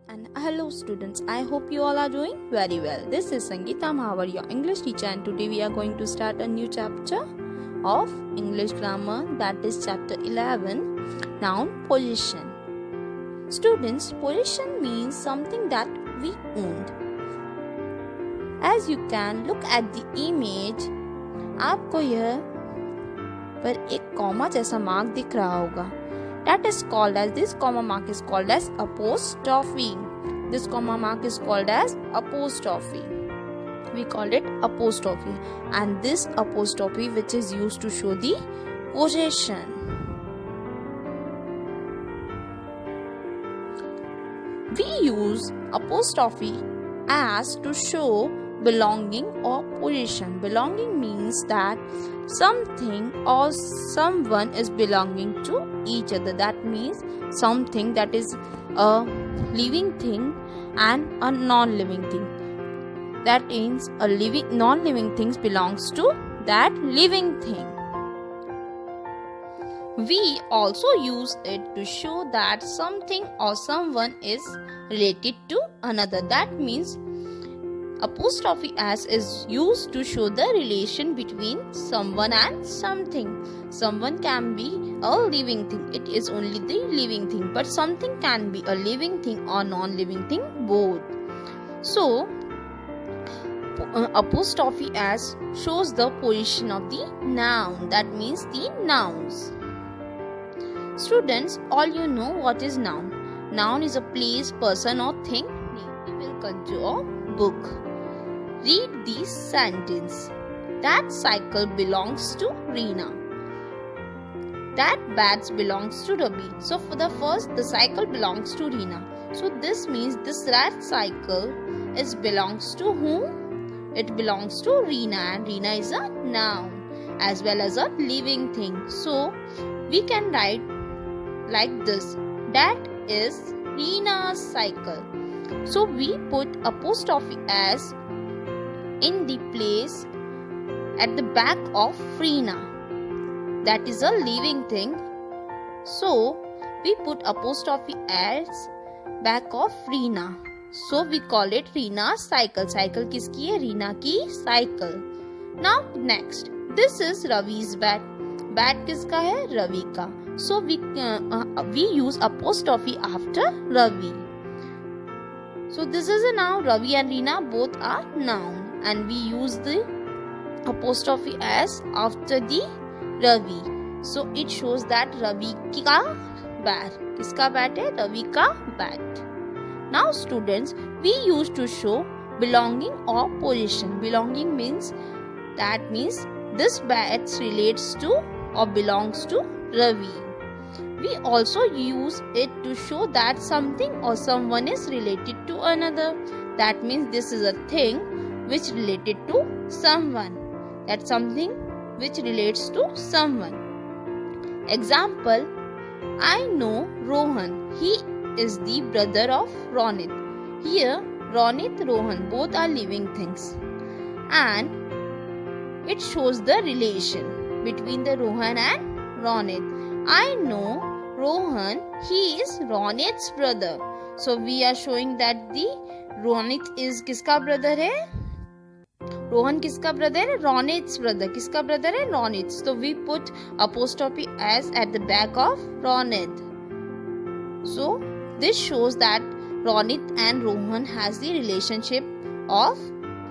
and hello students. I hope you all are doing very well. This is Sangeeta Mahavar, your English teacher, and today we are going to start a new chapter of English grammar, that is chapter 11, noun position. Students, position means something that we owned. As you can look at the image, आपको यह पर एक comma जैसा mark दिख रहा होगा. That is called as, this comma mark is called as apostrophe. This comma mark is called as apostrophe. We call it apostrophe, and this apostrophe which is used to show the possession. We use apostrophe as to show belonging or possession. Belonging means that something or someone is belonging to each other. That means something that is a living thing and a non-living thing. That means a non-living thing belongs to that living thing. We also use it to show that something or someone is related to another. That means apostrophe s is used to show the relation between someone and something. Someone can be a living thing, it is only the living thing, but something can be a living thing or non-living thing, both. So apostrophe s shows the position of the noun, that means the nouns. Students, all you know what is noun. Noun is a place, person or thing. We will come to a book. Read this sentence. That cycle belongs to Reena. That bat belongs to Ravi. So for the first, the cycle belongs to Reena. So this means this rat cycle belongs to whom? It belongs to Reena, and Reena is a noun as well as a living thing. So we can write like this. That is Reena's cycle. So we put apostrophe s in the place at the back of Reena. That is a living thing. So we put apostrophe s back of Reena. So we call it Reena's cycle. Cycle किसकी है? Reena की cycle. Now next, this is Ravi's bat. Bat किसका है? Ravi का. So we use apostrophe after Ravi. So this is a noun. Ravi and Reena both are noun, and we use the apostrophe s after the Ravi. So it shows that Ravi का bat. किसका bat है? Ravi का bat. Now students, we use to show belonging or possession. Belonging means this bat relates to or belongs to Ravi. We also use it to show that something or someone is related to another. That means this is a thing which related to someone. That's something which relates to someone. Example, I know Rohan. He is the brother of Ronit. Here, Ronit, Rohan, both are living things. And it shows the relation between the Rohan and Ronit. I know Rohan, he is Ronit's brother. So we are showing that the Ronit is किसका brother है? Rohan किसका brother है? Ronit's brother. किसका brother है? Ronit. So we put apostrophe s at the back of Ronit. So this shows that Ronit and Rohan has the relationship of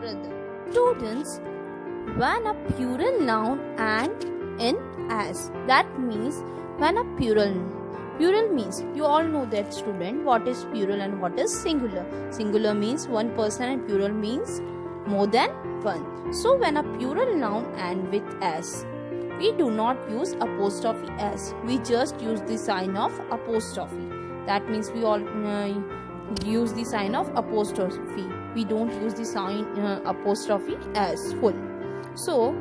brother. Students, when a plural noun and in as, that means when a plural means, you all know that student, what is plural and what is singular. Singular means one person and plural means more than one. So when a plural noun and with s, we do not use apostrophe s, we just use the sign of apostrophe. That means we all use the sign of apostrophe. We don't use the sign apostrophe s full. So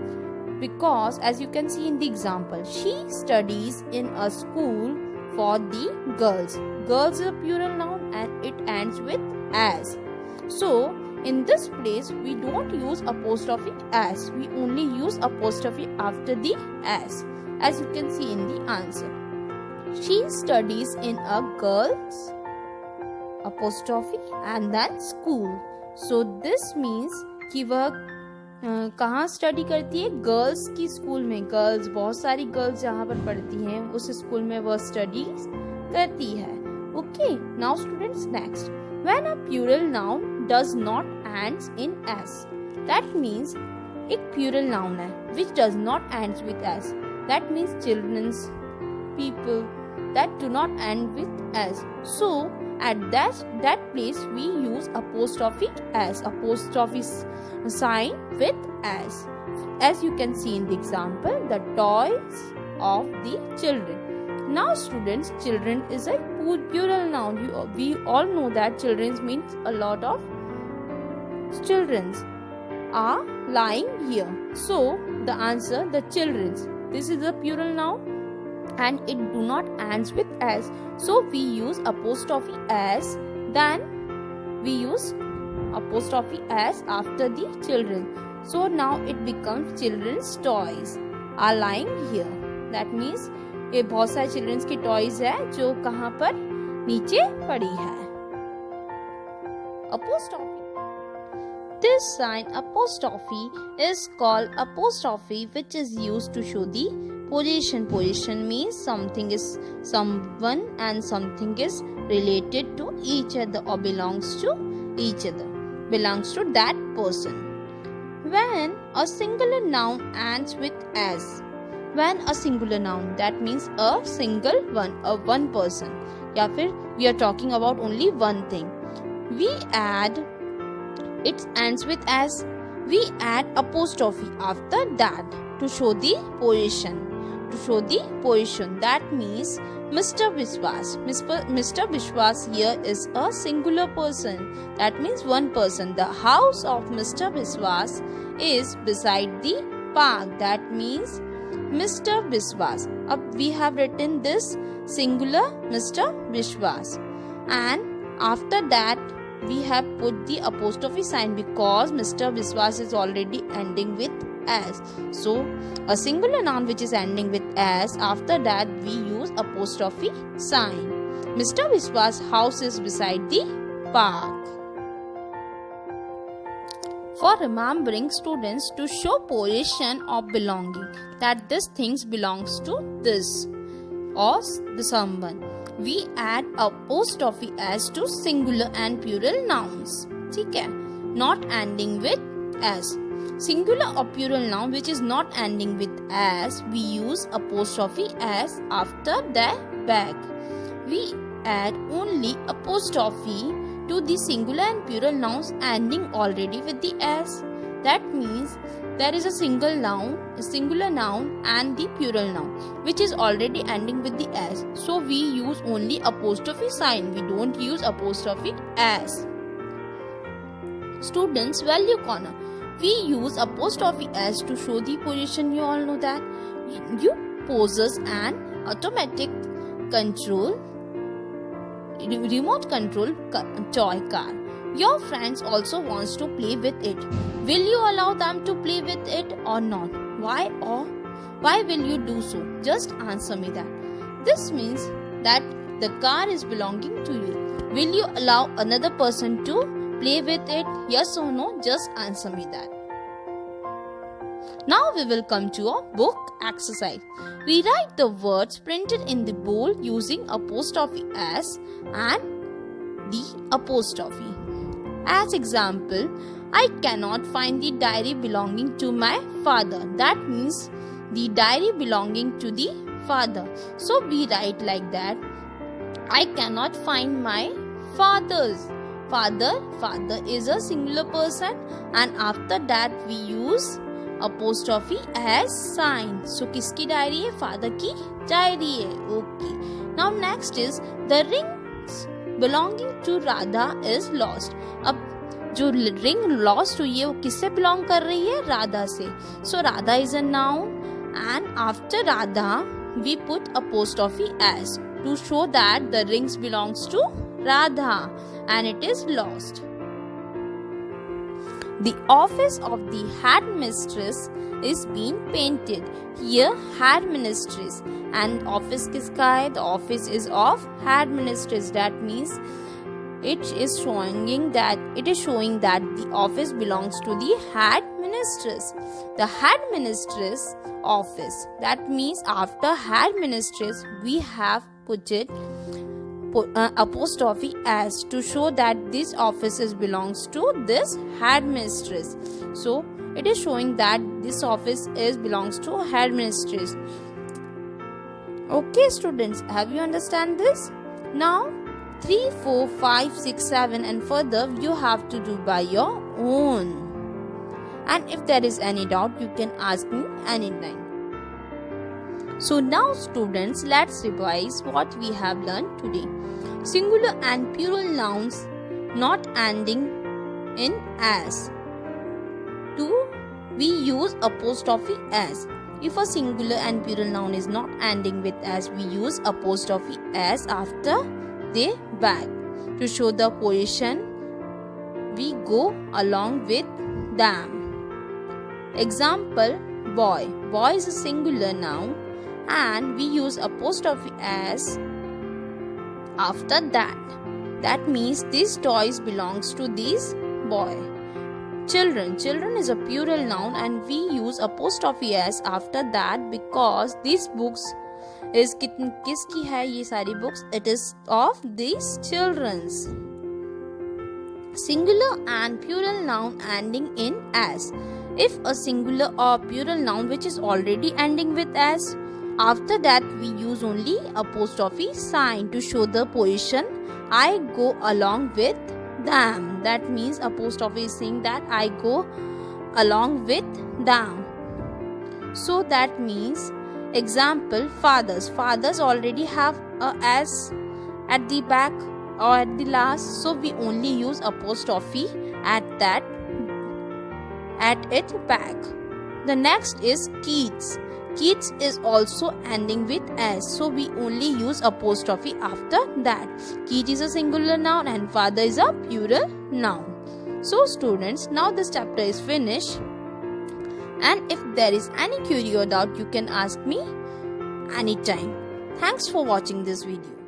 because as you can see in the example, she studies in a school for the girls. Girls is a plural noun and it ends with as. So in this place we don't use apostrophe s, we only use apostrophe after the s, as you can see in the answer. She studies in a girls apostrophe and then school. So this means कि वह कहाँ study करती है? Girls की school में. Girls, बहुत सारी girls जहाँ पर पढ़ती हैं उस स्कूल में वह स्टडी करती है. Okay, now students, next, when a plural noun does not ends in S, that means एक प्लूरल नाउन है which does not ends with s. That means children's, people that do not end with s. So at that place we use apostrophe s, apostrophe sign with s. As you can see in the example, the toys of the children. Now students, children is a plural noun. We all know that children means a lot of childrens are lying here. So the answer, the children's. This is a plural noun and it do not ends with s. So we use apostrophe s. Then we use apostrophe s after the children. So now it becomes children's toys are lying here. That means ये बहुत सारे children's की toys है जो कहाँ पर नीचे पड़ी है. Apostrophe. This sign apostrophe is called apostrophe, which is used to show the position. Position means something is someone and something is related to each other or belongs to each other, belongs to that person. When a singular noun ends with s, when a singular noun, that means a single one, a one person, या फिर we are talking about only one thing, we add, it ends with s, we add apostrophe after that to show the position, to show the position. That means Mr. Vishwas. Mr. Vishwas here is a singular person, that means one person. The house of Mr. Vishwas is beside the park, that means Mr. Vishwas. We have written this singular Mr. Vishwas, and after that we have put the apostrophe sign because Mr. Vishwas is already ending with s. So a singular noun which is ending with s, after that we use apostrophe sign. Mr. Vishwas' house is beside the park. For remembering, students, to show position of belonging, that this things belongs to this or the someone, we add apostrophe s to singular and plural nouns. ठीक है, not ending with s. Singular or plural noun which is not ending with s, we use apostrophe s after the back. We add only apostrophe to the singular and plural nouns ending already with the s. That means there is a single noun, a singular noun and the plural noun which is already ending with the s. So we use only apostrophe sign. We don't use apostrophe s. Students, value corner. We use apostrophe s to show the position. You all know that. You possess an automatic control, remote control toy car. Your friends also wants to play with it. Will you allow them to play with it or not? Why will you do so? Just answer me that. This means that the car is belonging to you. Will you allow another person to play with it? Yes or no? Just answer me that. Now we will come to a book exercise. We write the words printed in the bowl using apostrophe s and the apostrophe. As example, I cannot find the diary belonging to my father. That means the diary belonging to the father. So we write like that. I cannot find my father's. Father is a singular person, and after that we use apostrophe as sign. So किसकी diary है? Father की diary है. Okay. Now next is the rings belonging to Radha is lost. अब जो ring lost हुई है वो किससे belong कर रही है? राधा से. So Radha is a noun, and after Radha we put apostrophe as to show that the rings belongs to Radha and it is lost. The office of the headmistress is being painted. Here headmistress and office किसका है? The office is of headmistress. That means it is showing that the office belongs to the headmistress. The headmistress office. That means after headmistress we have put it apostrophe s to show that this office belongs to this headmistress. So it is showing that this office belongs to headmistress. Okay students, have you understand this? Now 3, 4, 5, 6, 7 and further you have to do by your own. And if there is any doubt, you can ask me anytime. So now students, let's revise what we have learned today. Singular and plural nouns not ending in as. 2. We use apostrophe s. If a singular and plural noun is not ending with s, we use apostrophe s after the verb. To show the position, we go along with them. Example, boy. Boy is a singular noun and we use apostrophe s after that. That means this toys belongs to this boy. Children. Children is a plural noun and we use apostrophe s after that because these books is kiski hai ye sari books? It is of these children's. Singular and plural noun ending in s. If a singular or plural noun which is already ending with s, after that we use only apostrophe sign to show the position. I go along with them. That means apostrophe is saying that I go along with them. So that means example, fathers. Fathers already have a s at the back or at the last, so we only use apostrophe at its back. The next is kids. Kids is also ending with s, so we only use apostrophe after that. Kid is a singular noun and father is a plural noun. So students, now this chapter is finished, and if there is any query or doubt, you can ask me anytime. Thanks for watching this video.